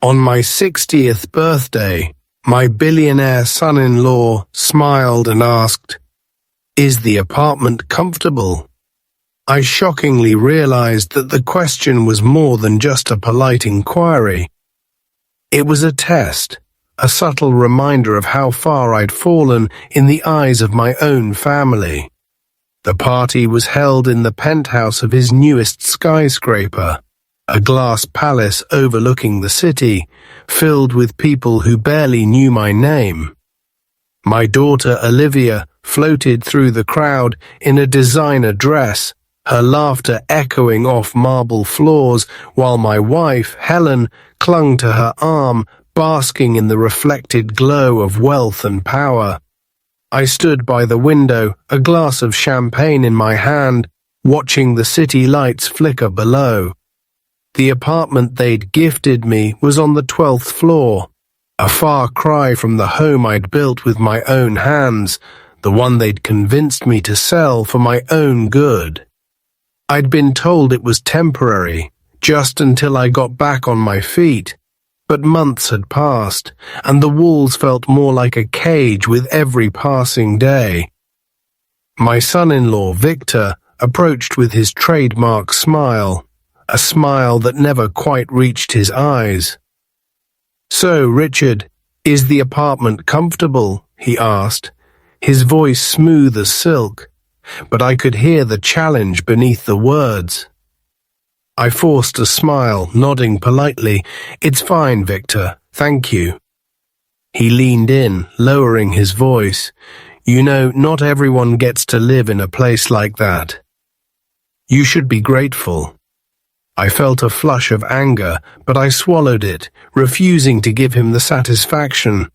On my 60th birthday, my billionaire son-in-law smiled and asked, "Is the apartment comfortable?" I shockingly realized that the question was more than just a polite inquiry. It was a test, a subtle reminder of how far I'd fallen in the eyes of my own family. The party was held in the penthouse of his newest skyscraper, a glass palace overlooking the city, filled with people who barely knew my name. My daughter Olivia floated through the crowd in a designer dress, her laughter echoing off marble floors, while my wife, Helen, clung to her arm, basking in the reflected glow of wealth and power. I stood by the window, a glass of champagne in my hand, watching the city lights flicker below. The apartment they'd gifted me was on the 12th floor, a far cry from the home I'd built with my own hands, the one they'd convinced me to sell for my own good. I'd been told it was temporary, just until I got back on my feet, but months had passed, and the walls felt more like a cage with every passing day. My son-in-law, Victor, approached with his trademark smile, a smile that never quite reached his eyes. "So, Richard, is the apartment comfortable?" he asked, his voice smooth as silk, but I could hear the challenge beneath the words. I forced a smile, nodding politely. "It's fine, Victor, thank you." He leaned in, lowering his voice. "You know, not everyone gets to live in a place like that. You should be grateful." I felt a flush of anger, but I swallowed it, refusing to give him the satisfaction.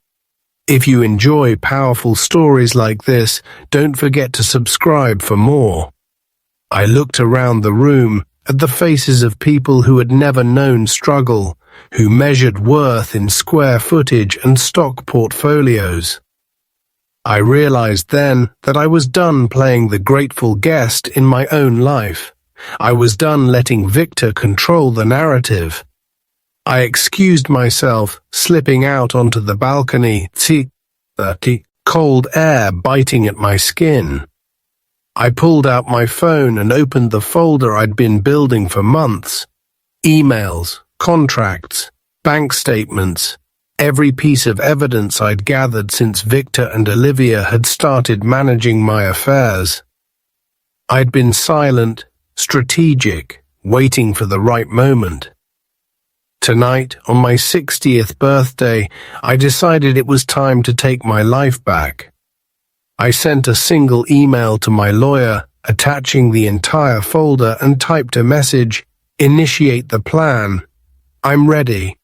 If you enjoy powerful stories like this, don't forget to subscribe for more. I looked around the room, at the faces of people who had never known struggle, who measured worth in square footage and stock portfolios. I realized then that I was done playing the grateful guest in my own life. I was done letting Victor control the narrative. I excused myself, slipping out onto the balcony, the cold air biting at my skin. I pulled out my phone and opened the folder I'd been building for months. Emails, contracts, bank statements, every piece of evidence I'd gathered since Victor and Olivia had started managing my affairs. I'd been silent, strategic, waiting for the right moment. Tonight, on my 60th birthday, I decided it was time to take my life back. I sent a single email to my lawyer, attaching the entire folder, and typed a message, "Initiate the plan. I'm ready."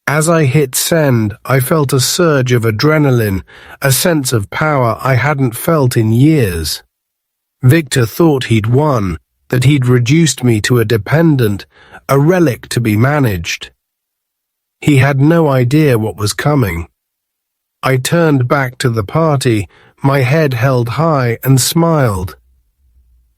As I hit send, I felt a surge of adrenaline, a sense of power I hadn't felt in years. Victor thought he'd won, that he'd reduced me to a dependent, a relic to be managed. He had no idea what was coming. I turned back to the party, my head held high, and smiled.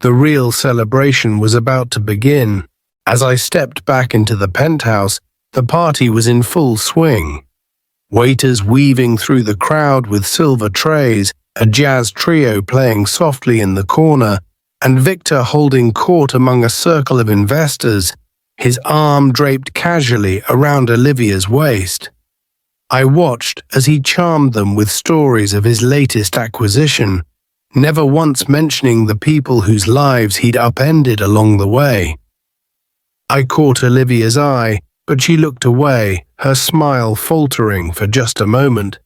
The real celebration was about to begin. As I stepped back into the penthouse, the party was in full swing. Waiters weaving through the crowd with silver trays, a jazz trio playing softly in the corner, and Victor holding court among a circle of investors, his arm draped casually around Olivia's waist. I watched as he charmed them with stories of his latest acquisition, never once mentioning the people whose lives he'd upended along the way. I caught Olivia's eye, but she looked away, her smile faltering for just a moment.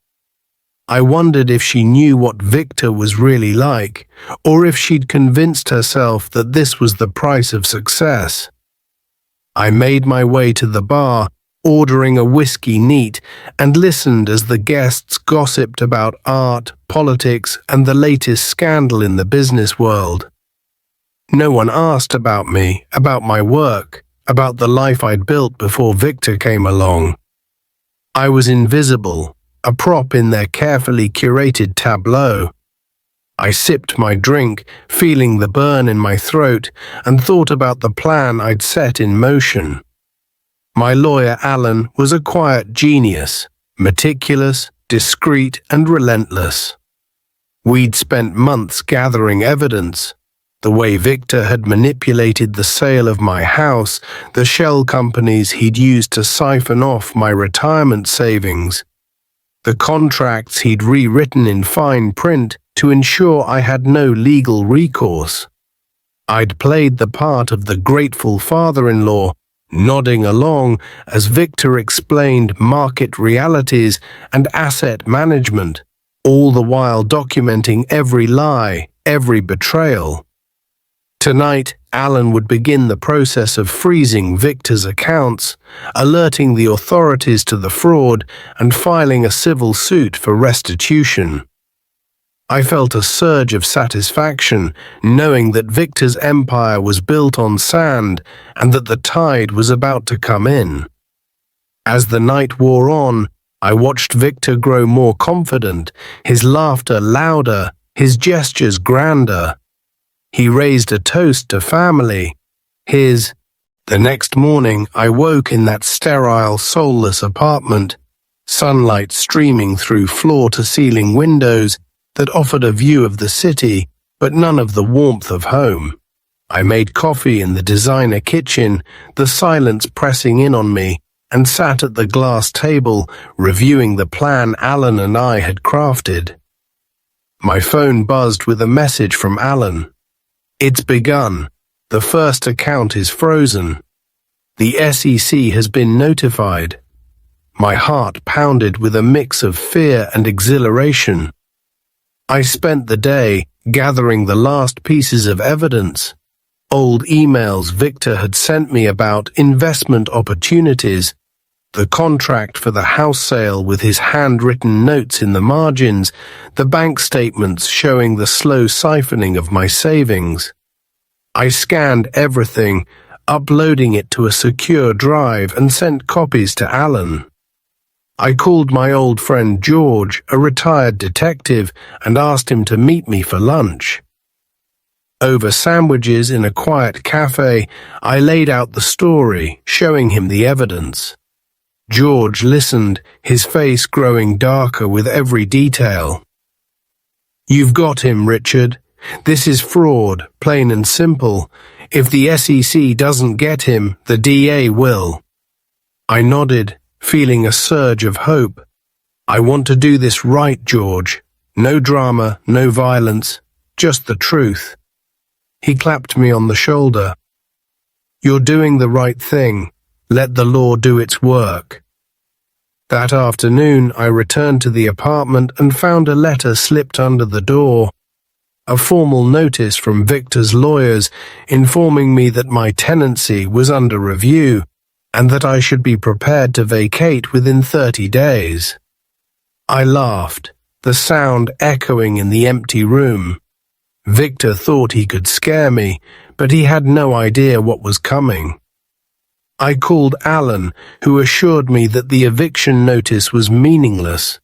I wondered if she knew what Victor was really like, or if she'd convinced herself that this was the price of success. I made my way to the bar, ordering a whiskey neat, and listened as the guests gossiped about art, politics, and the latest scandal in the business world. No one asked about me, about my work, about the life I'd built before Victor came along. I was invisible, a prop in their carefully curated tableau. I sipped my drink, feeling the burn in my throat, and thought about the plan I'd set in motion. My lawyer Alan was a quiet genius, meticulous, discreet, and relentless. We'd spent months gathering evidence. The way Victor had manipulated the sale of my house, the shell companies he'd used to siphon off my retirement savings, the contracts he'd rewritten in fine print to ensure I had no legal recourse. I'd played the part of the grateful father-in-law, nodding along as Victor explained market realities and asset management, all the while documenting every lie, every betrayal. Tonight, Alan would begin the process of freezing Victor's accounts, alerting the authorities to the fraud, and filing a civil suit for restitution. I felt a surge of satisfaction, knowing that Victor's empire was built on sand and that the tide was about to come in. As the night wore on, I watched Victor grow more confident, his laughter louder, his gestures grander. He raised a toast to family. The next morning, I woke in that sterile, soulless apartment, sunlight streaming through floor-to-ceiling windows that offered a view of the city, but none of the warmth of home. I made coffee in the designer kitchen, the silence pressing in on me, and sat at the glass table, reviewing the plan Alan and I had crafted. My phone buzzed with a message from Alan. It's begun. The first account is frozen. The SEC has been notified. My heart pounded with a mix of fear and exhilaration. I spent the day gathering the last pieces of evidence. Old emails Victor had sent me about investment opportunities, the contract for the house sale with his handwritten notes in the margins, the bank statements showing the slow siphoning of my savings. I scanned everything, uploading it to a secure drive and sent copies to Alan. I called my old friend George, a retired detective, and asked him to meet me for lunch. Over sandwiches in a quiet cafe, I laid out the story, showing him the evidence. George listened, his face growing darker with every detail. "You've got him, Richard. This is fraud, plain and simple. If the SEC doesn't get him, the DA will." I nodded, feeling a surge of hope. "I want to do this right, George. No drama, no violence, just the truth." He clapped me on the shoulder. "You're doing the right thing. Let the law do its work." That afternoon, I returned to the apartment and found a letter slipped under the door. A formal notice from Victor's lawyers informing me that my tenancy was under review and that I should be prepared to vacate within 30 days. I laughed, the sound echoing in the empty room. Victor thought he could scare me, but he had no idea what was coming. I called Alan, who assured me that the eviction notice was meaningless.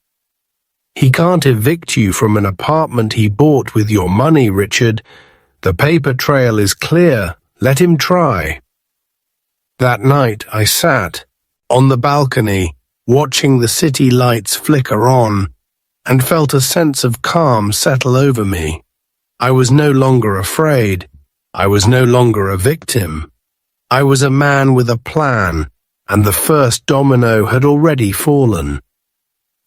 "He can't evict you from an apartment he bought with your money, Richard. The paper trail is clear. Let him try." That night I sat on the balcony, watching the city lights flicker on, and felt a sense of calm settle over me. I was no longer afraid. I was no longer a victim. I was a man with a plan, and the first domino had already fallen.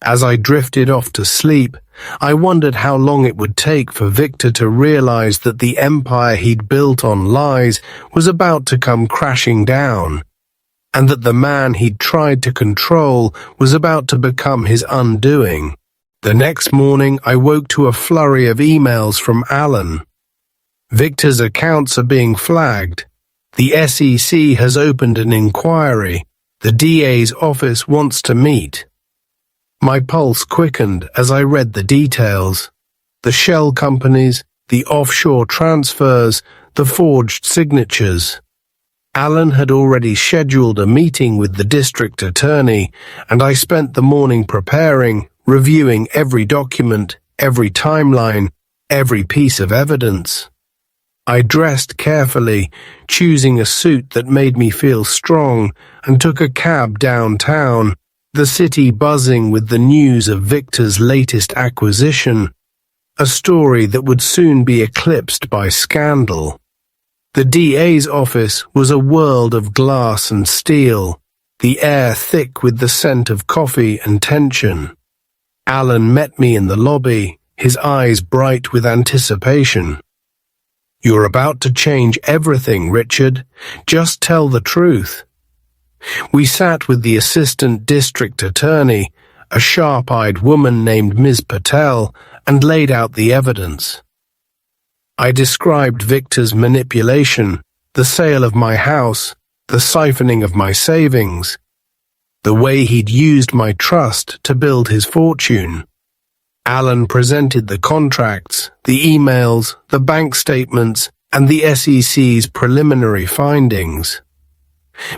As I drifted off to sleep, I wondered how long it would take for Victor to realize that the empire he'd built on lies was about to come crashing down, and that the man he'd tried to control was about to become his undoing. The next morning, I woke to a flurry of emails from Alan. "Victor's accounts are being flagged. The SEC has opened an inquiry. The DA's office wants to meet." My pulse quickened as I read the details. The shell companies, the offshore transfers, the forged signatures. Alan had already scheduled a meeting with the district attorney, and I spent the morning preparing, reviewing every document, every timeline, every piece of evidence. I dressed carefully, choosing a suit that made me feel strong, and took a cab downtown, the city buzzing with the news of Victor's latest acquisition, a story that would soon be eclipsed by scandal. The DA's office was a world of glass and steel, the air thick with the scent of coffee and tension. Alan met me in the lobby, his eyes bright with anticipation. "You're about to change everything, Richard. Just tell the truth." We sat with the assistant district attorney, a sharp-eyed woman named Ms. Patel, and laid out the evidence. I described Victor's manipulation, the sale of my house, the siphoning of my savings, the way he'd used my trust to build his fortune. Alan presented the contracts, the emails, the bank statements, and the SEC's preliminary findings.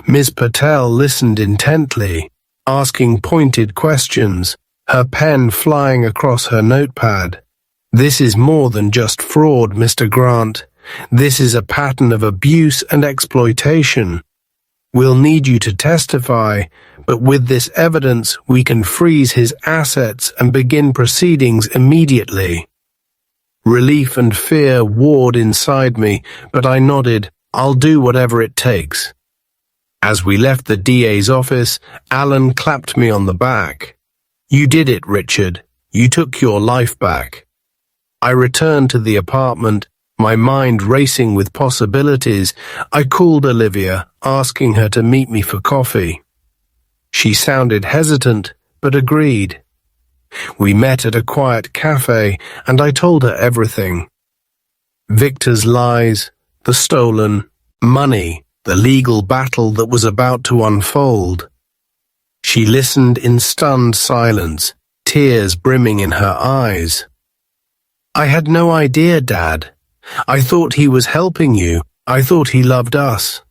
Ms. Patel listened intently, asking pointed questions, her pen flying across her notepad. "This is more than just fraud, Mr. Grant. This is a pattern of abuse and exploitation. We'll need you to testify, but with this evidence we can freeze his assets and begin proceedings immediately." Relief and fear warred inside me, but I nodded, "I'll do whatever it takes." As we left the DA's office, Alan clapped me on the back. "You did it, Richard. You took your life back." I returned to the apartment, my mind racing with possibilities. I called Olivia, asking her to meet me for coffee. She sounded hesitant, but agreed. We met at a quiet cafe, and I told her everything. Victor's lies, the stolen money, the legal battle that was about to unfold. She listened in stunned silence, tears brimming in her eyes. "I had no idea, Dad. I thought he was helping you. I thought he loved us."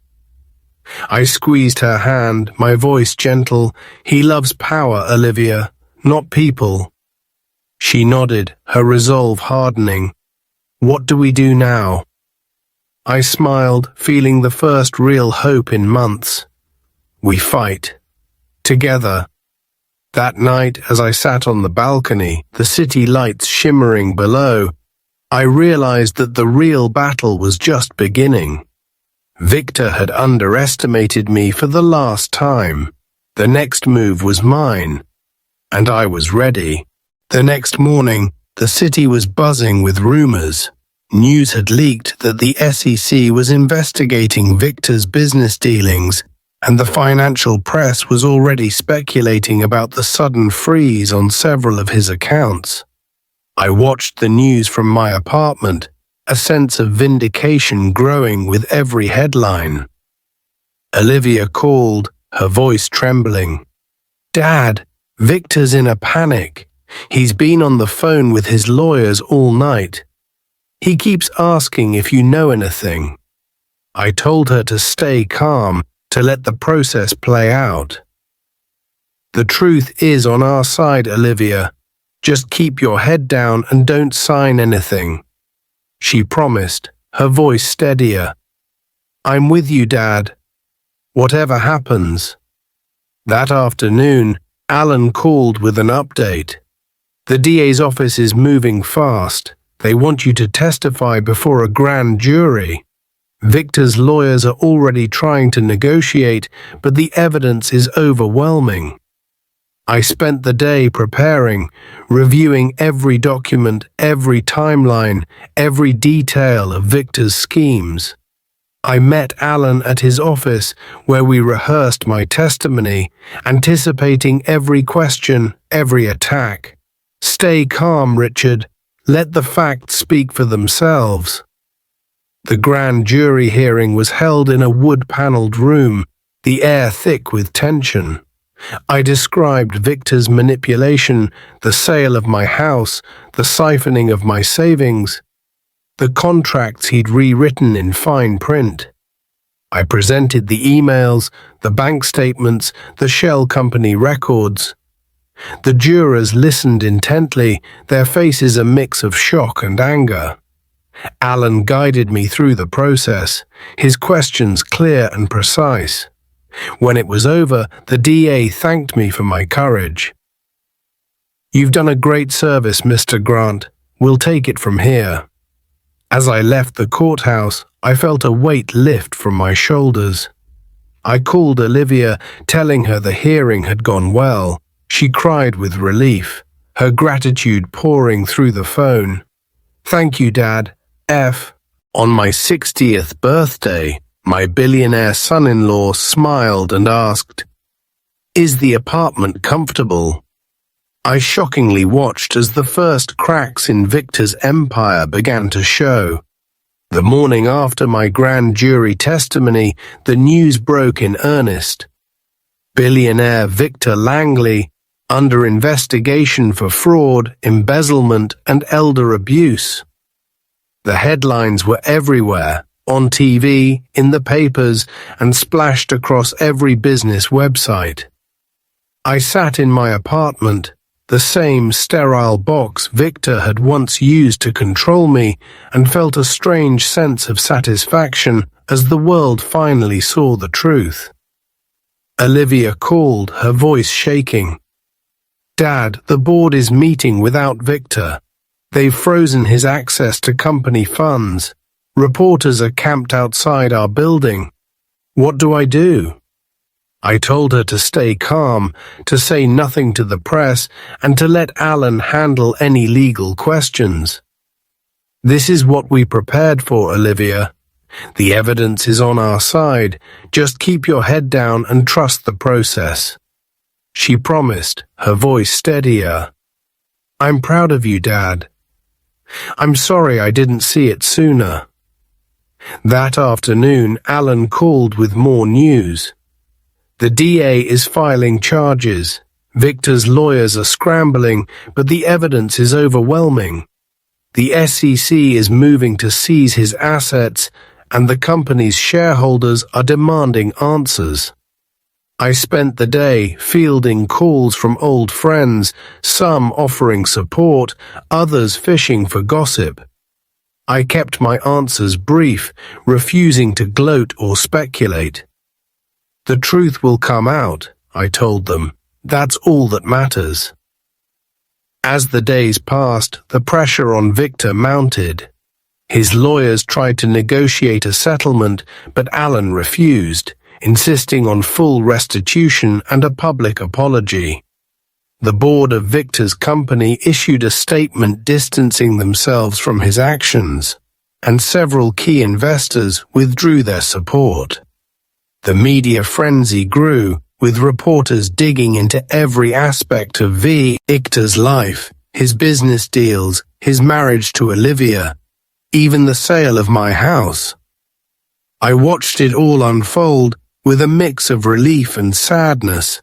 I squeezed her hand, my voice gentle. "He loves power, Olivia, not people." She nodded, her resolve hardening. "What do we do now?" I smiled, feeling the first real hope in months. "We fight. Together." That night, as I sat on the balcony, the city lights shimmering below, I realized that the real battle was just beginning. Victor had underestimated me for the last time. The next move was mine, and I was ready. The next morning, the city was buzzing with rumors. News had leaked that the SEC was investigating Victor's business dealings, and the financial press was already speculating about the sudden freeze on several of his accounts. I watched the news from my apartment, a sense of vindication growing with every headline. Olivia called, her voice trembling. "Dad, Victor's in a panic. He's been on the phone with his lawyers all night. He keeps asking if you know anything." I told her to stay calm, to let the process play out. "The truth is on our side, Olivia. Just keep your head down and don't sign anything," she promised, her voice steadier. "I'm with you, Dad. Whatever happens." That afternoon, Alan called with an update. "The DA's office is moving fast. They want you to testify before a grand jury. Victor's lawyers are already trying to negotiate, but the evidence is overwhelming." I spent the day preparing, reviewing every document, every timeline, every detail of Victor's schemes. I met Alan at his office, where we rehearsed my testimony, anticipating every question, every attack. "Stay calm, Richard. Let the facts speak for themselves." The grand jury hearing was held in a wood-paneled room, the air thick with tension. I described Victor's manipulation, the sale of my house, the siphoning of my savings, the contracts he'd rewritten in fine print. I presented the emails, the bank statements, the shell company records. The jurors listened intently, their faces a mix of shock and anger. Alan guided me through the process, his questions clear and precise. When it was over, the DA thanked me for my courage. "You've done a great service, Mr. Grant. We'll take it from here." As I left the courthouse, I felt a weight lift from my shoulders. I called Olivia, telling her the hearing had gone well. She cried with relief, her gratitude pouring through the phone. "Thank you, Dad. F." On my 60th birthday, my billionaire son-in-law smiled and asked, "Is the apartment comfortable?" I shockingly watched as the first cracks in Victor's empire began to show. The morning after my grand jury testimony, the news broke in earnest. Billionaire Victor Langley, under investigation for fraud, embezzlement, and elder abuse. The headlines were everywhere, on TV, in the papers, and splashed across every business website. I sat in my apartment, the same sterile box Victor had once used to control me, and felt a strange sense of satisfaction as the world finally saw the truth. Olivia called, her voice shaking. "Dad, the board is meeting without Victor. They've frozen his access to company funds. Reporters are camped outside our building. What do I do?" I told her to stay calm, to say nothing to the press, and to let Alan handle any legal questions. "This is what we prepared for, Olivia. The evidence is on our side. Just keep your head down and trust the process." She promised, her voice steadier. "I'm proud of you, Dad. I'm sorry I didn't see it sooner." That afternoon, Alan called with more news. The DA is filing charges. Victor's lawyers are scrambling, but the evidence is overwhelming. The SEC is moving to seize his assets, and the company's shareholders are demanding answers. I spent the day fielding calls from old friends, some offering support, others fishing for gossip. I kept my answers brief, refusing to gloat or speculate. "The truth will come out," I told them. "That's all that matters." As the days passed, the pressure on Victor mounted. His lawyers tried to negotiate a settlement, but Alan refused, insisting on full restitution and a public apology. The board of Victor's company issued a statement distancing themselves from his actions, and several key investors withdrew their support. The media frenzy grew, with reporters digging into every aspect of Victor's life, his business deals, his marriage to Olivia, even the sale of my house. I watched it all unfold with a mix of relief and sadness,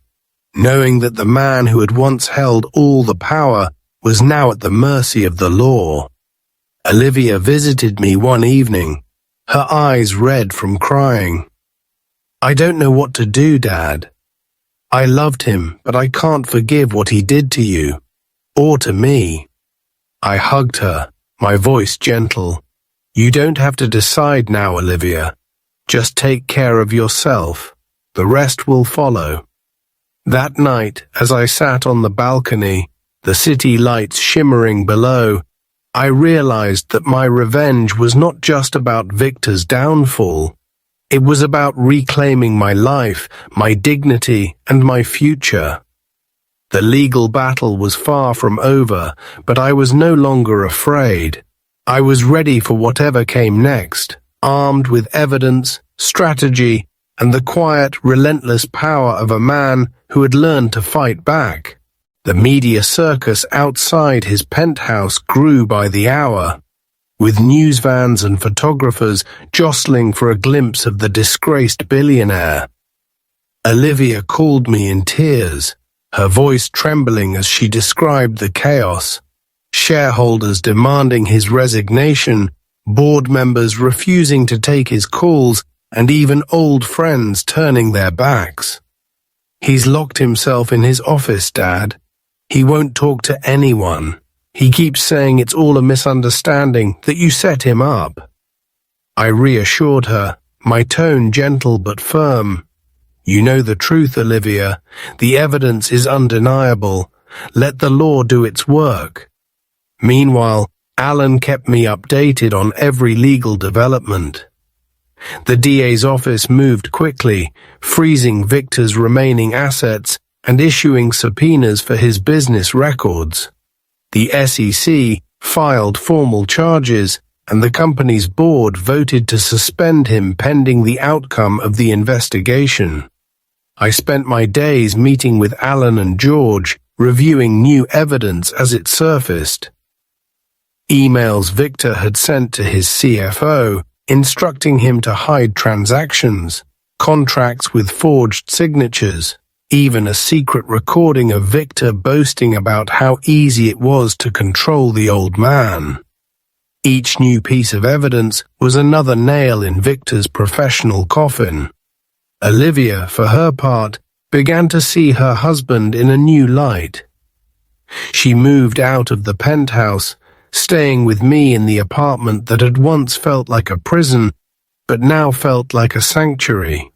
knowing that the man who had once held all the power was now at the mercy of the law. Olivia visited me one evening, her eyes red from crying. "I don't know what to do, Dad. I loved him, but I can't forgive what he did to you, or to me." I hugged her, my voice gentle. "You don't have to decide now, Olivia. Just take care of yourself. The rest will follow." That night, as I sat on the balcony, the city lights shimmering below, I realized that my revenge was not just about Victor's downfall. It was about reclaiming my life, my dignity, and my future. The legal battle was far from over, but I was no longer afraid. I was ready for whatever came next, armed with evidence, strategy, and the quiet, relentless power of a man who had learned to fight back. The media circus outside his penthouse grew by the hour, with news vans and photographers jostling for a glimpse of the disgraced billionaire. Olivia called me in tears, her voice trembling as she described the chaos. Shareholders demanding his resignation, board members refusing to take his calls, and even old friends turning their backs. "He's locked himself in his office, Dad. He won't talk to anyone. He keeps saying it's all a misunderstanding, that you set him up. I reassured her, my tone gentle but firm. You know the truth, Olivia. The evidence is undeniable. Let the law do its work. Meanwhile, Alan kept me updated on every legal development. The DA's office moved quickly, freezing Victor's remaining assets and issuing subpoenas for his business records. The SEC filed formal charges, and the company's board voted to suspend him pending the outcome of the investigation. I spent my days meeting with Alan and George, reviewing new evidence as it surfaced. Emails Victor had sent to his CFO, instructing him to hide transactions, contracts with forged signatures, even a secret recording of Victor boasting about how easy it was to control the old man. Each new piece of evidence was another nail in Victor's professional coffin. Olivia, for her part, began to see her husband in a new light. She moved out of the penthouse, staying with me in the apartment that had once felt like a prison, but now felt like a sanctuary.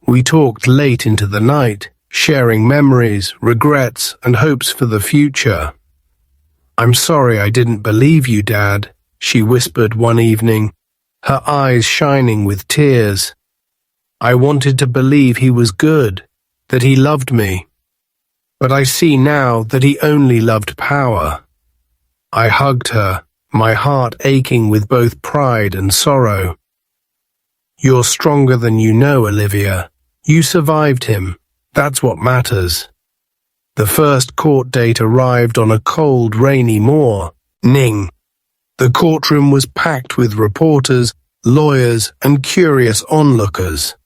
We talked late into the night, sharing memories, regrets, and hopes for the future. "I'm sorry I didn't believe you, Dad," she whispered one evening, her eyes shining with tears. "I wanted to believe he was good, that he loved me. But I see now that he only loved power." I hugged her, my heart aching with both pride and sorrow. "You're stronger than you know, Olivia. You survived him. That's what matters." The first court date arrived on a cold, rainy morning. The courtroom was packed with reporters, lawyers, and curious onlookers.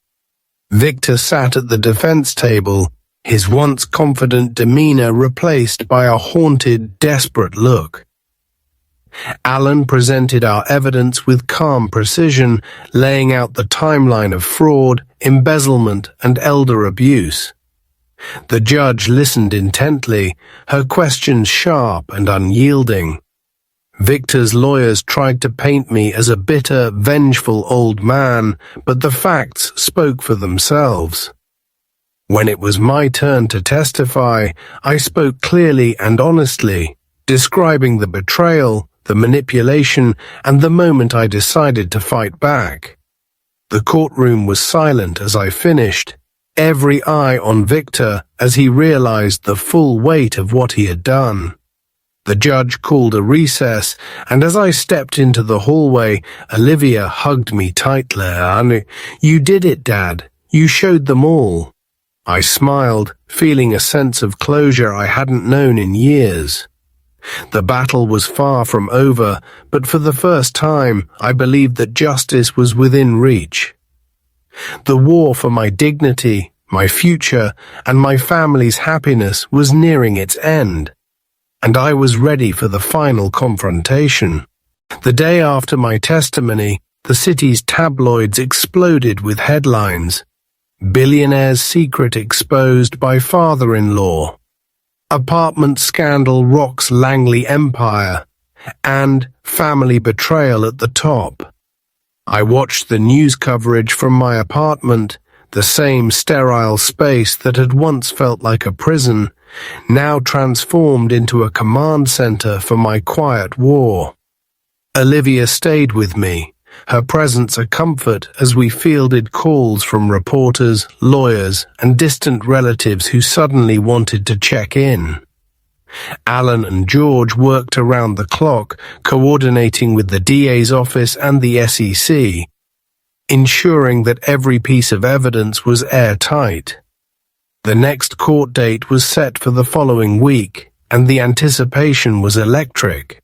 Victor sat at the defense table, his once confident demeanor replaced by a haunted, desperate look. Alan presented our evidence with calm precision, laying out the timeline of fraud, embezzlement, and elder abuse. The judge listened intently, her questions sharp and unyielding. Victor's lawyers tried to paint me as a bitter, vengeful old man, but the facts spoke for themselves. When it was my turn to testify, I spoke clearly and honestly, describing the betrayal, the manipulation, and the moment I decided to fight back. The courtroom was silent as I finished, every eye on Victor as he realized the full weight of what he had done. The judge called a recess, and as I stepped into the hallway, Olivia hugged me tightly. "You did it, Dad. You showed them all." I smiled, feeling a sense of closure I hadn't known in years. The battle was far from over, but for the first time, I believed that justice was within reach. The war for my dignity, my future, and my family's happiness was nearing its end, and I was ready for the final confrontation. The day after my testimony, the city's tabloids exploded with headlines. "Billionaire's secret exposed by father-in-law," "Apartment scandal rocks Langley empire," and "Family betrayal at the top." I watched the news coverage from my apartment, the same sterile space that had once felt like a prison, now transformed into a command center for my quiet war. Olivia stayed with me, her presence a comfort as we fielded calls from reporters, lawyers, and distant relatives who suddenly wanted to check in. Alan and George worked around the clock, coordinating with the DA's office and the SEC, ensuring that every piece of evidence was airtight. The next court date was set for the following week, and the anticipation was electric.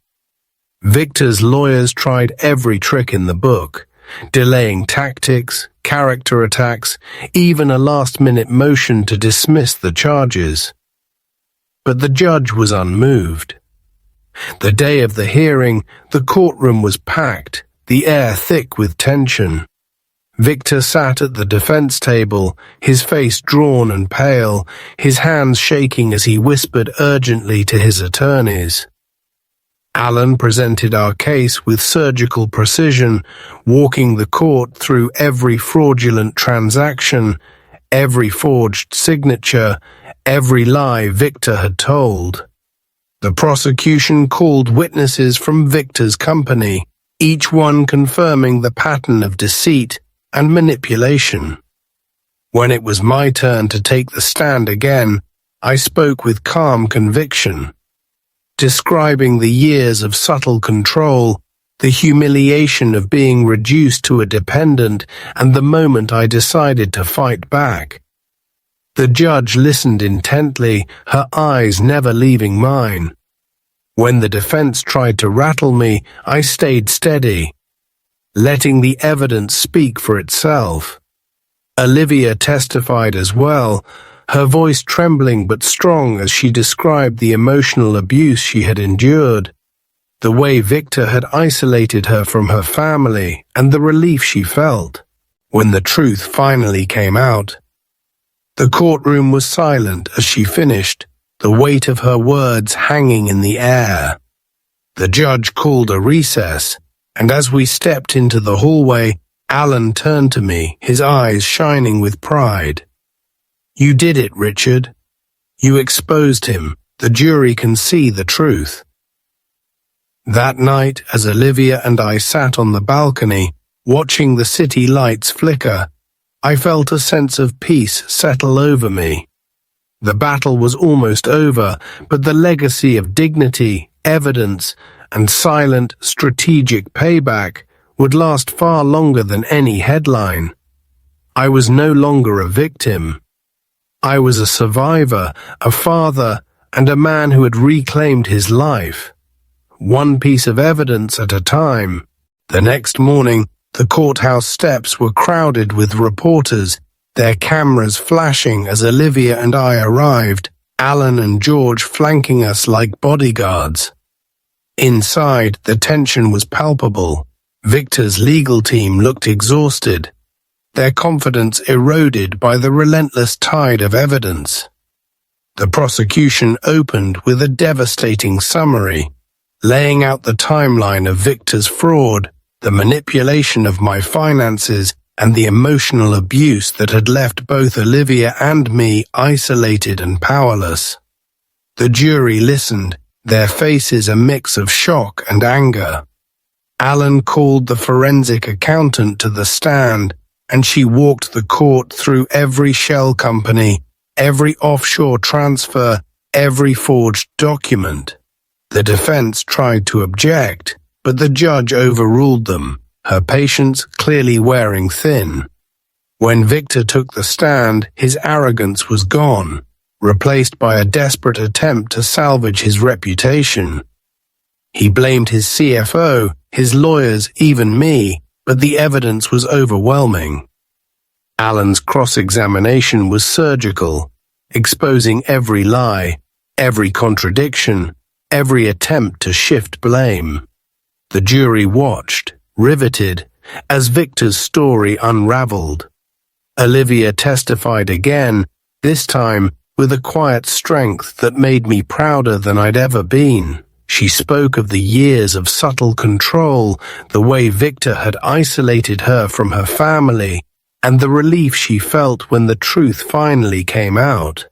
Victor's lawyers tried every trick in the book, delaying tactics, character attacks, even a last-minute motion to dismiss the charges. But the judge was unmoved. The day of the hearing, the courtroom was packed, the air thick with tension. Victor sat at the defense table, his face drawn and pale, his hands shaking as he whispered urgently to his attorneys. Alan presented our case with surgical precision, walking the court through every fraudulent transaction, every forged signature, every lie Victor had told. The prosecution called witnesses from Victor's company, each one confirming the pattern of deceit and manipulation. When it was my turn to take the stand again, I spoke with calm conviction, describing the years of subtle control, the humiliation of being reduced to a dependent, and the moment I decided to fight back. The judge listened intently, her eyes never leaving mine. When the defense tried to rattle me, I stayed steady, letting the evidence speak for itself. Olivia testified as well, her voice trembling but strong as she described the emotional abuse she had endured, the way Victor had isolated her from her family, and the relief she felt when the truth finally came out. The courtroom was silent as she finished, the weight of her words hanging in the air. The judge called a recess, and as we stepped into the hallway, Alan turned to me, his eyes shining with pride. "You did it, Richard. You exposed him. The jury can see the truth." That night, as Olivia and I sat on the balcony, watching the city lights flicker, I felt a sense of peace settle over me. The battle was almost over, but the legacy of dignity, evidence, and silent, strategic payback would last far longer than any headline. I was no longer a victim. I was a survivor, a father, and a man who had reclaimed his life, one piece of evidence at a time. The next morning, the courthouse steps were crowded with reporters, their cameras flashing as Olivia and I arrived, Alan and George flanking us like bodyguards. Inside, the tension was palpable. Victor's legal team looked exhausted, their confidence eroded by the relentless tide of evidence. The prosecution opened with a devastating summary, laying out the timeline of Victor's fraud, the manipulation of my finances, and the emotional abuse that had left both Olivia and me isolated and powerless. The jury listened, their faces a mix of shock and anger. Alan called the forensic accountant to the stand, and she walked the court through every shell company, every offshore transfer, every forged document. The defense tried to object, but the judge overruled them, her patience clearly wearing thin. When Victor took the stand, his arrogance was gone, replaced by a desperate attempt to salvage his reputation. He blamed his CFO, his lawyers, even me, but the evidence was overwhelming. Alan's cross-examination was surgical, exposing every lie, every contradiction, every attempt to shift blame. The jury watched, riveted, as Victor's story unraveled. Olivia testified again, this time with a quiet strength that made me prouder than I'd ever been. She spoke of the years of subtle control, the way Victor had isolated her from her family, and the relief she felt when the truth finally came out.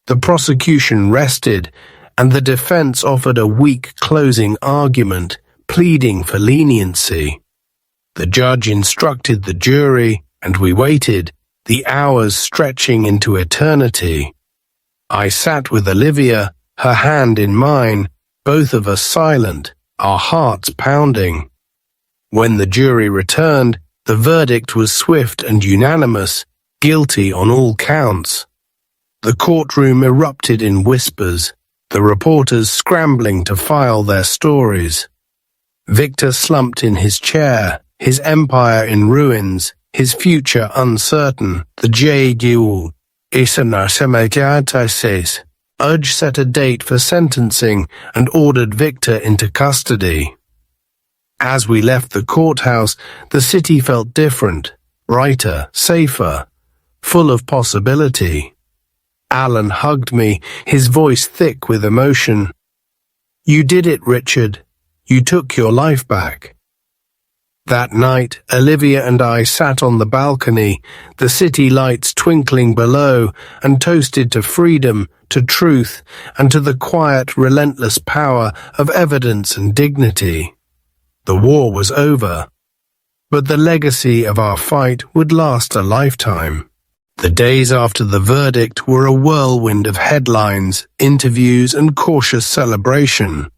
The prosecution rested, and the defense offered a weak closing argument, pleading for leniency. The judge instructed the jury, and we waited, the hours stretching into eternity. I sat with Olivia, her hand in mine, both of us silent, our hearts pounding. When the jury returned, the verdict was swift and unanimous, guilty on all counts. The courtroom erupted in whispers, the reporters scrambling to file their stories. Victor slumped in his chair, his empire in ruins, his future uncertain. The judge set a date for sentencing and ordered Victor into custody. As we left the courthouse, the city felt different, brighter, safer, full of possibility. Alan hugged me, his voice thick with emotion. "You did it, Richard. You took your life back." That night, Olivia and I sat on the balcony, the city lights twinkling below, and toasted to freedom, to truth, and to the quiet, relentless power of evidence and dignity. The war was over, but the legacy of our fight would last a lifetime. The days after the verdict were a whirlwind of headlines, interviews, and cautious celebration.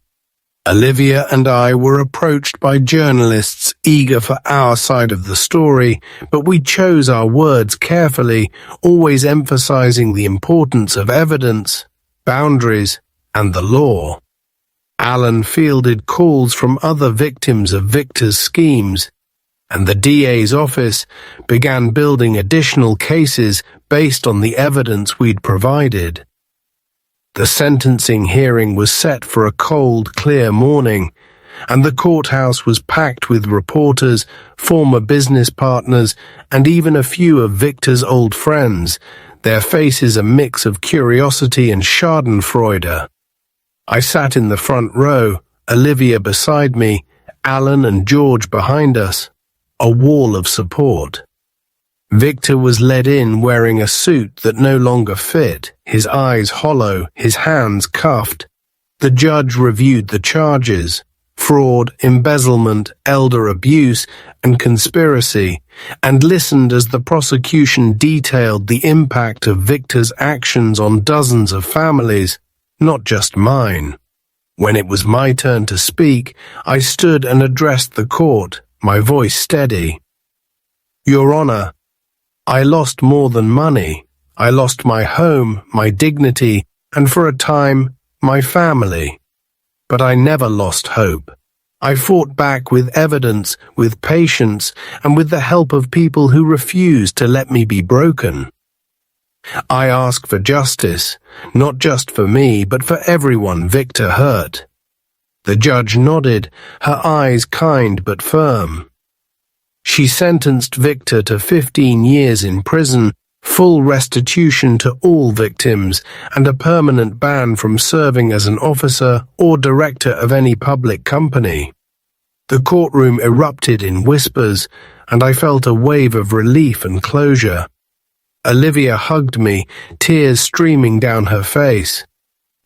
Olivia and I were approached by journalists eager for our side of the story, but we chose our words carefully, always emphasizing the importance of evidence, boundaries, and the law. Alan fielded calls from other victims of Victor's schemes, and the DA's office began building additional cases based on the evidence we'd provided. The sentencing hearing was set for a cold, clear morning, and the courthouse was packed with reporters, former business partners, and even a few of Victor's old friends, their faces a mix of curiosity and schadenfreude. I sat in the front row, Olivia beside me, Alan and George behind us, a wall of support. Victor was led in wearing a suit that no longer fit, his eyes hollow, his hands cuffed. The judge reviewed the charges: fraud, embezzlement, elder abuse, and conspiracy, and listened as the prosecution detailed the impact of Victor's actions on dozens of families, not just mine. When it was my turn to speak, I stood and addressed the court, my voice steady. "Your Honor, I lost more than money. I lost my home, my dignity, and for a time, my family. But I never lost hope. I fought back with evidence, with patience, and with the help of people who refused to let me be broken. I ask for justice, not just for me, but for everyone Victor hurt." The judge nodded, her eyes kind but firm. She sentenced Victor to 15 years in prison, full restitution to all victims, and a permanent ban from serving as an officer or director of any public company. The courtroom erupted in whispers, and I felt a wave of relief and closure. Olivia hugged me, tears streaming down her face.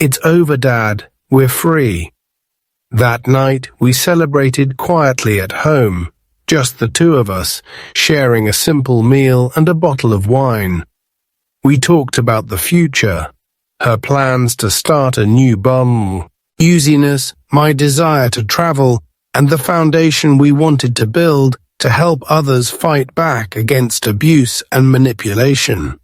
"It's over, Dad. We're free." That night, we celebrated quietly at home, just the two of us, sharing a simple meal and a bottle of wine. We talked about the future, her plans to start a new business, my desire to travel, and the foundation we wanted to build to help others fight back against abuse and manipulation.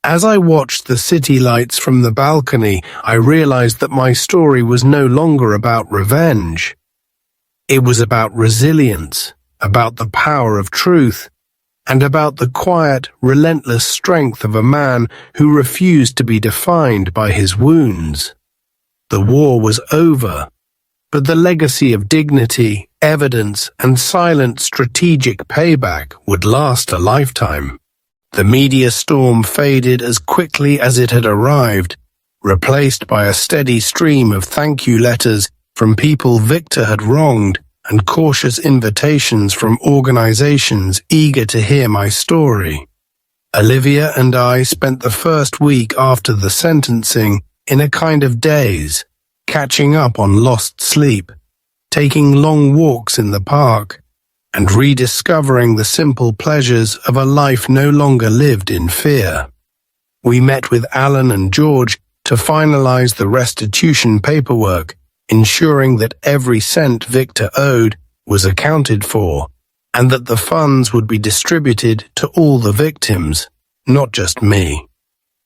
As I watched the city lights from the balcony, I realized that my story was no longer about revenge. It was about resilience, about the power of truth, and about the quiet, relentless strength of a man who refused to be defined by his wounds. The war was over, but the legacy of dignity, evidence, and silent strategic payback would last a lifetime. The media storm faded as quickly as it had arrived, replaced by a steady stream of thank you letters from people Victor had wronged and cautious invitations from organizations eager to hear my story. Olivia and I spent the first week after the sentencing in a kind of daze, catching up on lost sleep, taking long walks in the park, and rediscovering the simple pleasures of a life no longer lived in fear. We met with Alan and George to finalize the restitution paperwork, ensuring that every cent Victor owed was accounted for, and that the funds would be distributed to all the victims, not just me.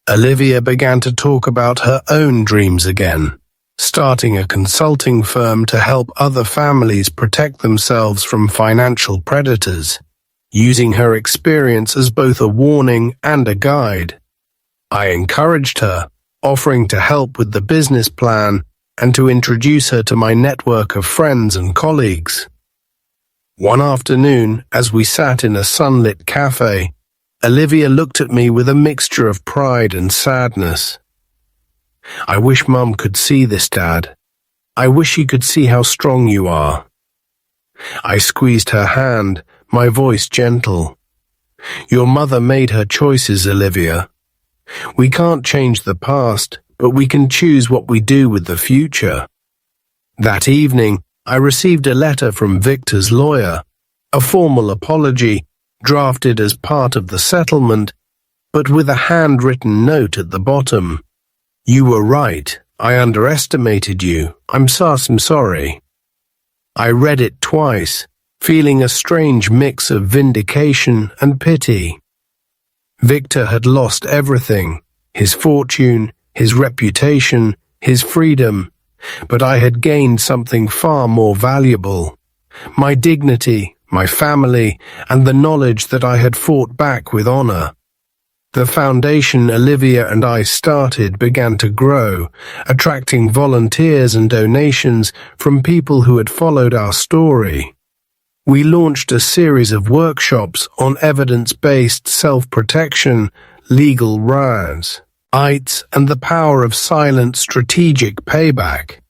Olivia began to talk about her own dreams again, starting a consulting firm to help other families protect themselves from financial predators, using her experience as both a warning and a guide. I encouraged her, offering to help with the business plan and to introduce her to my network of friends and colleagues. One afternoon, as we sat in a sunlit cafe, Olivia looked at me with a mixture of pride and sadness. "I wish Mum could see this, Dad. I wish you could see how strong you are. I squeezed her hand, my voice gentle. Your mother made her choices, Olivia. We can't change the past, but we can choose what we do with the future. That evening, I received a letter from Victor's lawyer, a formal apology, drafted as part of the settlement, but with a handwritten note at the bottom. You were right. I underestimated you. I'm sorry. I read it twice, feeling a strange mix of vindication and pity. Victor had lost everything, his fortune, his reputation, his freedom, but I had gained something far more valuable. My dignity, my family, and the knowledge that I had fought back with honor. The foundation Olivia and I started began to grow, attracting volunteers and donations from people who had followed our story. We launched a series of workshops on evidence-based self-protection, legal rights, and the power of silent strategic payback.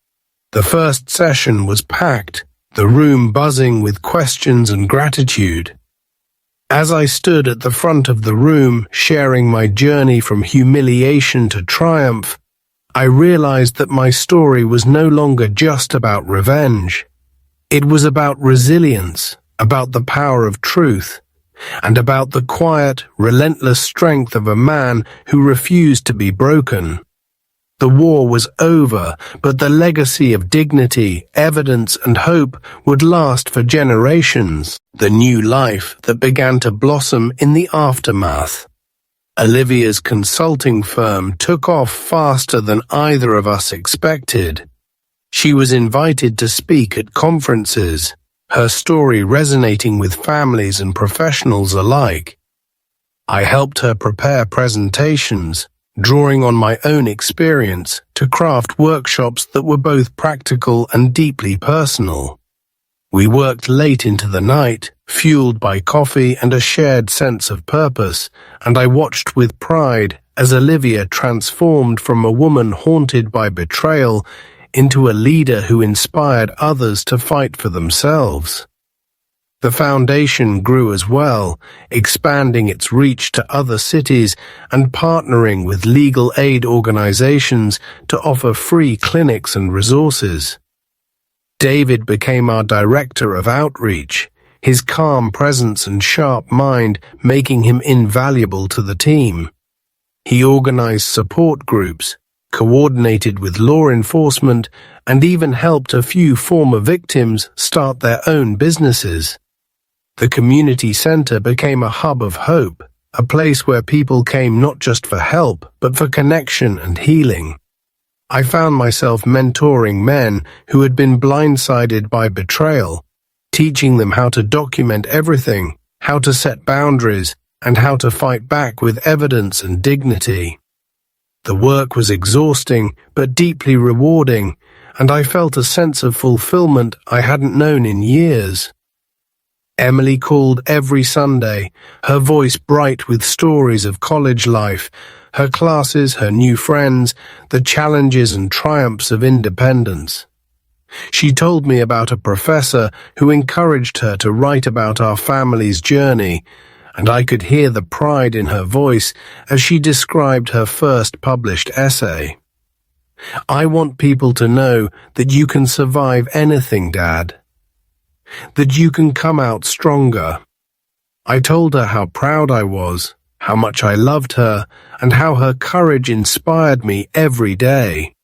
The first session was packed, the room buzzing with questions and gratitude. As I stood at the front of the room, sharing my journey from humiliation to triumph, I realized that my story was no longer just about revenge. It was about resilience, about the power of truth, and about the quiet, relentless strength of a man who refused to be broken. The war was over, but the legacy of dignity, evidence, and hope would last for generations. The new life that began to blossom in the aftermath. Olivia's consulting firm took off faster than either of us expected. She was invited to speak at conferences, her story resonating with families and professionals alike. I helped her prepare presentations, drawing on my own experience to craft workshops that were both practical and deeply personal. We worked late into the night, fueled by coffee and a shared sense of purpose, and I watched with pride as Olivia transformed from a woman haunted by betrayal into a leader who inspired others to fight for themselves. The foundation grew as well, expanding its reach to other cities and partnering with legal aid organizations to offer free clinics and resources. David became our director of outreach, his calm presence and sharp mind making him invaluable to the team. He organized support groups, coordinated with law enforcement, and even helped a few former victims start their own businesses. The community center became a hub of hope, a place where people came not just for help, but for connection and healing. I found myself mentoring men who had been blindsided by betrayal, teaching them how to document everything, how to set boundaries, and how to fight back with evidence and dignity. The work was exhausting, but deeply rewarding, and I felt a sense of fulfillment I hadn't known in years. Emily called every Sunday, her voice bright with stories of college life, her classes, her new friends, the challenges and triumphs of independence. She told me about a professor who encouraged her to write about our family's journey, and I could hear the pride in her voice as she described her first published essay. I want people to know that you can survive anything, Dad. That you can come out stronger. I told her how proud I was, how much I loved her, and how her courage inspired me every day.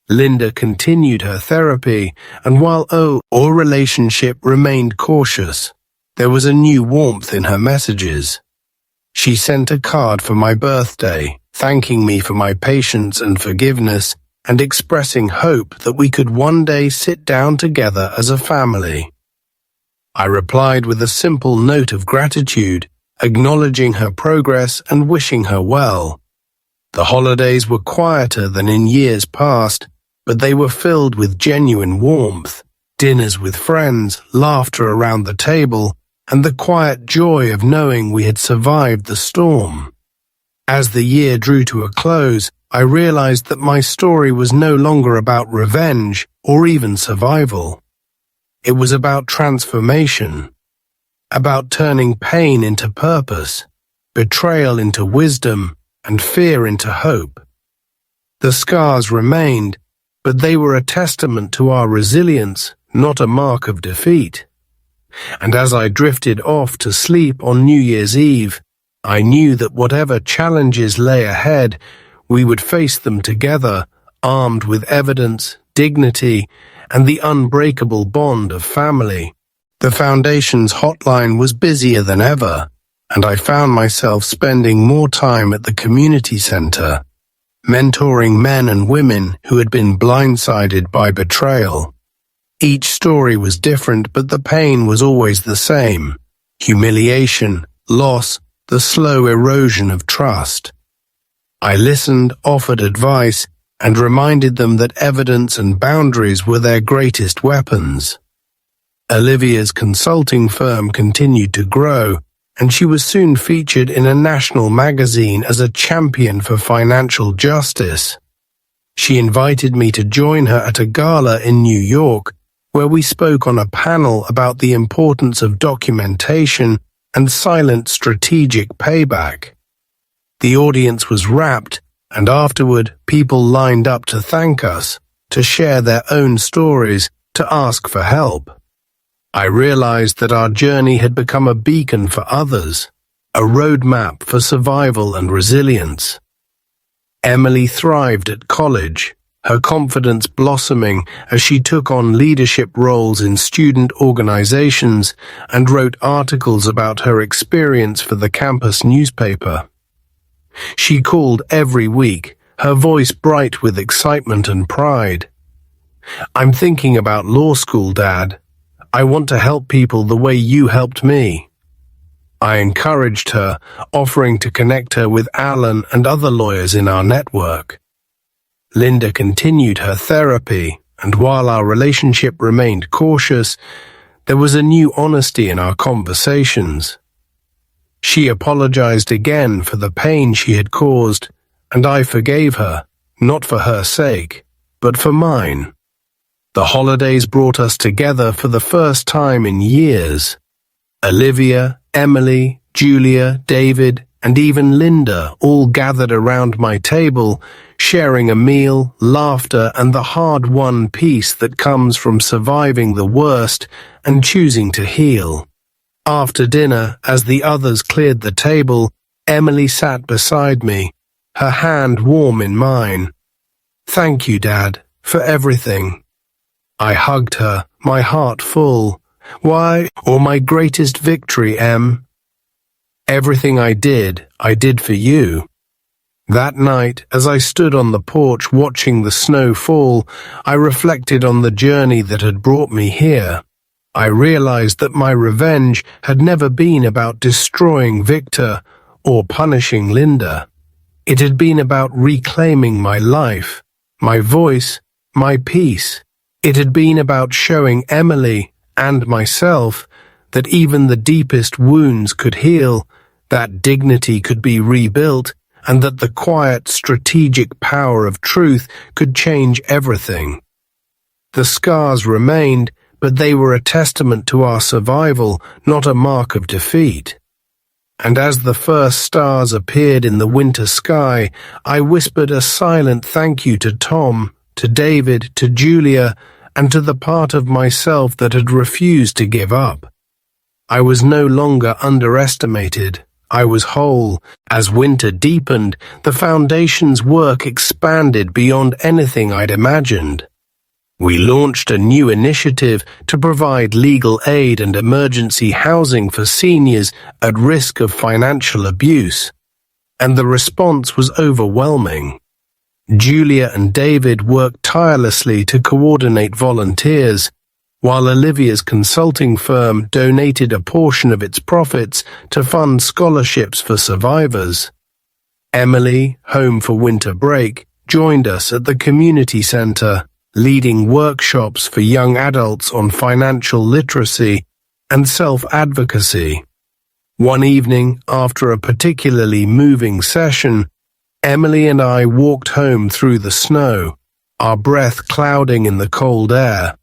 Linda continued her therapy, and while our relationship remained cautious, there was a new warmth in her messages. She sent a card for my birthday, thanking me for my patience and forgiveness, and expressing hope that we could one day sit down together as a family. I replied with a simple note of gratitude, acknowledging her progress and wishing her well. The holidays were quieter than in years past, but they were filled with genuine warmth, dinners with friends, laughter around the table, and the quiet joy of knowing we had survived the storm. As the year drew to a close, I realized that my story was no longer about revenge or even survival. It was about transformation, about turning pain into purpose, betrayal into wisdom, and fear into hope. The scars remained, but they were a testament to our resilience, not a mark of defeat. And as I drifted off to sleep on New Year's Eve, I knew that whatever challenges lay ahead, we would face them together, armed with evidence, dignity, and the unbreakable bond of family. The Foundation's hotline was busier than ever, and I found myself spending more time at the community center, mentoring men and women who had been blindsided by betrayal. Each story was different, but the pain was always the same: humiliation, loss, the slow erosion of trust. I listened, offered advice, and reminded them that evidence and boundaries were their greatest weapons. Olivia's consulting firm continued to grow, and she was soon featured in a national magazine as a champion for financial justice. She invited me to join her at a gala in New York, where we spoke on a panel about the importance of documentation and silent strategic payback. The audience was rapt, and afterward people lined up to thank us, to share their own stories, to ask for help. I realized that our journey had become a beacon for others, a roadmap for survival and resilience. Emily thrived at college, her confidence blossoming as she took on leadership roles in student organizations and wrote articles about her experience for the campus newspaper. She called every week, her voice bright with excitement and pride. "I'm thinking about law school, Dad. I want to help people the way you helped me." I encouraged her, offering to connect her with Alan and other lawyers in our network. Linda continued her therapy, and while our relationship remained cautious, there was a new honesty in our conversations. She apologized again for the pain she had caused, and I forgave her, not for her sake, but for mine. The holidays brought us together for the first time in years. Olivia, Emily, Julia, David, and even Linda all gathered around my table, sharing a meal, laughter, and the hard-won peace that comes from surviving the worst and choosing to heal. After dinner, as the others cleared the table, Emily sat beside me, her hand warm in mine. "Thank you, Dad, for everything." I hugged her, my heart full. "Why, or my greatest victory, Em? Everything I did for you." That night, as I stood on the porch watching the snow fall, I reflected on the journey that had brought me here. I realized that my revenge had never been about destroying Victor or punishing Linda. It had been about reclaiming my life, my voice, my peace. It had been about showing Emily and myself that even the deepest wounds could heal, that dignity could be rebuilt, and that the quiet, strategic power of truth could change everything. The scars remained, but they were a testament to our survival, not a mark of defeat. And as the first stars appeared in the winter sky, I whispered a silent thank you to Tom, to David, to Julia, and to the part of myself that had refused to give up. I was no longer underestimated. I was whole. As winter deepened, the Foundation's work expanded beyond anything I'd imagined. We launched a new initiative to provide legal aid and emergency housing for seniors at risk of financial abuse, and the response was overwhelming. Julia and David worked tirelessly to coordinate volunteers, while Olivia's consulting firm donated a portion of its profits to fund scholarships for survivors. Emily, home for winter break, joined us at the community center, leading workshops for young adults on financial literacy and self-advocacy. One evening, after a particularly moving session, Emily and I walked home through the snow, our breath clouding in the cold air.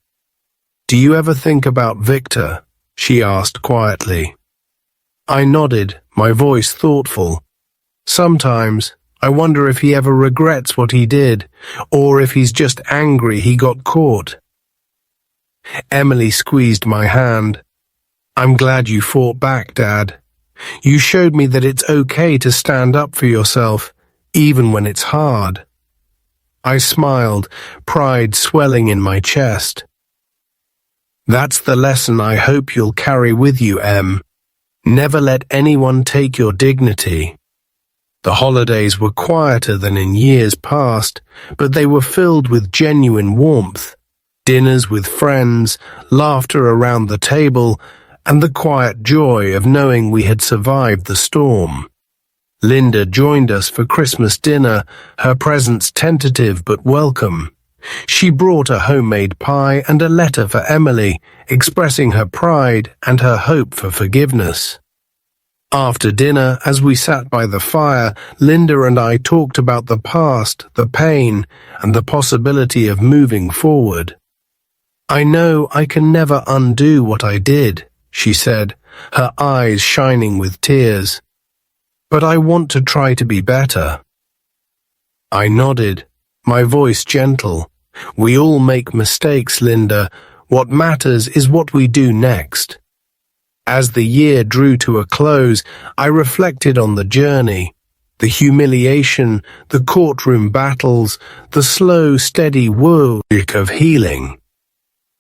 "Do you ever think about Victor?" she asked quietly. I nodded, my voice thoughtful. "Sometimes, I wonder if he ever regrets what he did, or if he's just angry he got caught." Emily squeezed my hand. "I'm glad you fought back, Dad. You showed me that it's okay to stand up for yourself, even when it's hard." I smiled, pride swelling in my chest. "That's the lesson I hope you'll carry with you, Em. Never let anyone take your dignity." The holidays were quieter than in years past, but they were filled with genuine warmth. Dinners with friends, laughter around the table, and the quiet joy of knowing we had survived the storm. Linda joined us for Christmas dinner, her presence tentative but welcome. She brought a homemade pie and a letter for Emily, expressing her pride and her hope for forgiveness. After dinner, as we sat by the fire, Linda and I talked about the past, the pain, and the possibility of moving forward. "I know I can never undo what I did," she said, her eyes shining with tears. "But I want to try to be better." I nodded, my voice gentle. "We all make mistakes, Linda. What matters is what we do next." As the year drew to a close, I reflected on the journey, the humiliation, the courtroom battles, the slow, steady work of healing.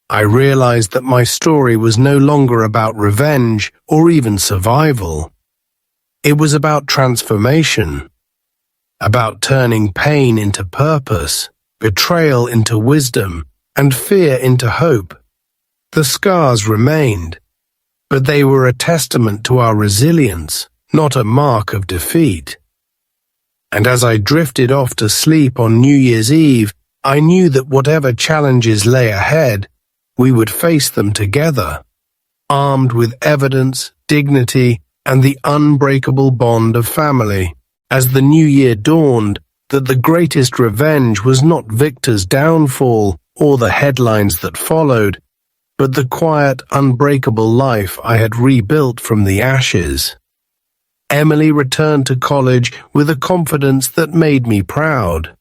I realized that my story was no longer about revenge or even survival. It was about transformation, about turning pain into purpose, betrayal into wisdom, and fear into hope. The scars remained, but they were a testament to our resilience, not a mark of defeat. And as I drifted off to sleep on New Year's Eve, I knew that whatever challenges lay ahead, we would face them together, armed with evidence, dignity, and the unbreakable bond of family. As the new year dawned, that the greatest revenge was not Victor's downfall or the headlines that followed, but the quiet, unbreakable life I had rebuilt from the ashes. Emily returned to college with a confidence that made me proud.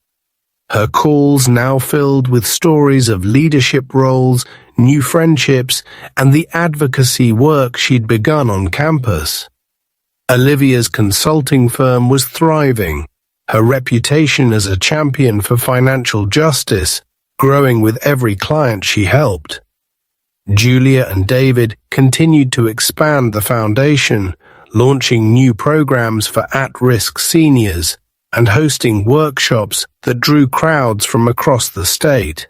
Her calls now filled with stories of leadership roles, new friendships, and the advocacy work she'd begun on campus. Olivia's consulting firm was thriving, her reputation as a champion for financial justice growing with every client she helped. Julia and David continued to expand the foundation, launching new programs for at-risk seniors and hosting workshops that drew crowds from across the state.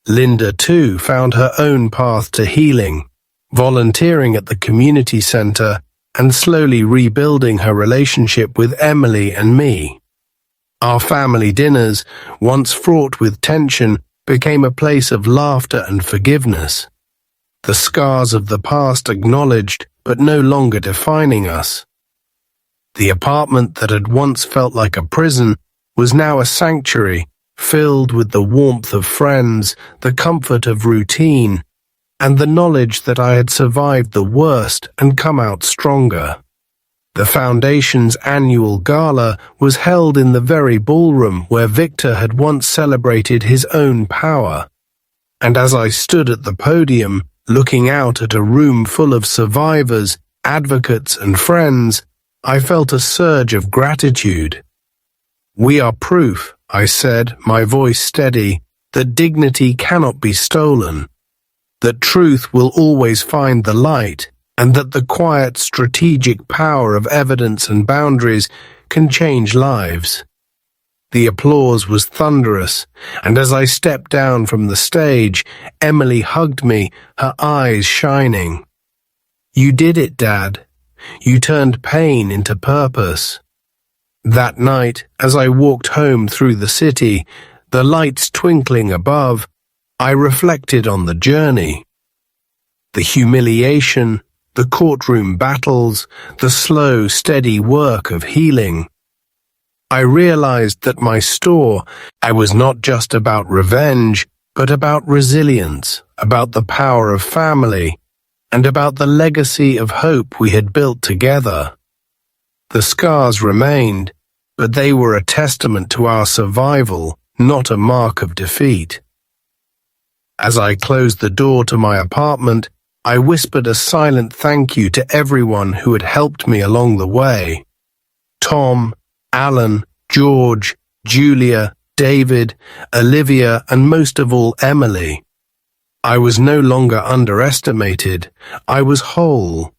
Linda, too, found her own path to healing, volunteering at the community center and slowly rebuilding her relationship with Emily and me. Our family dinners, once fraught with tension, became a place of laughter and forgiveness. The scars of the past acknowledged, but no longer defining us. The apartment that had once felt like a prison was now a sanctuary, filled with the warmth of friends, the comfort of routine, and the knowledge that I had survived the worst and come out stronger. The Foundation's annual gala was held in the very ballroom where Victor had once celebrated his own power. And as I stood at the podium, looking out at a room full of survivors, advocates, and friends, I felt a surge of gratitude. "We are proof," I said, my voice steady, "that dignity cannot be stolen, that truth will always find the light, and that the quiet, strategic power of evidence and boundaries can change lives." The applause was thunderous, and as I stepped down from the stage, Emily hugged me, her eyes shining. "You did it, Dad. You turned pain into purpose." That night, as I walked home through the city, the lights twinkling above, I reflected on the journey. The humiliation, the courtroom battles, the slow, steady work of healing. I realized that my store, I was not just about revenge, but about resilience, about the power of family, and about the legacy of hope we had built together. The scars remained, but they were a testament to our survival, not a mark of defeat. As I closed the door to my apartment, I whispered a silent thank you to everyone who had helped me along the way. Tom, Alan, George, Julia, David, Olivia, and most of all Emily. I was no longer underestimated, I was whole.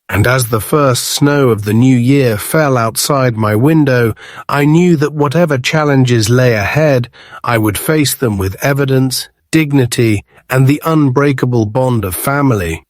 And as the first snow of the new year fell outside my window, I knew that whatever challenges lay ahead, I would face them with evidence, dignity, and the unbreakable bond of family.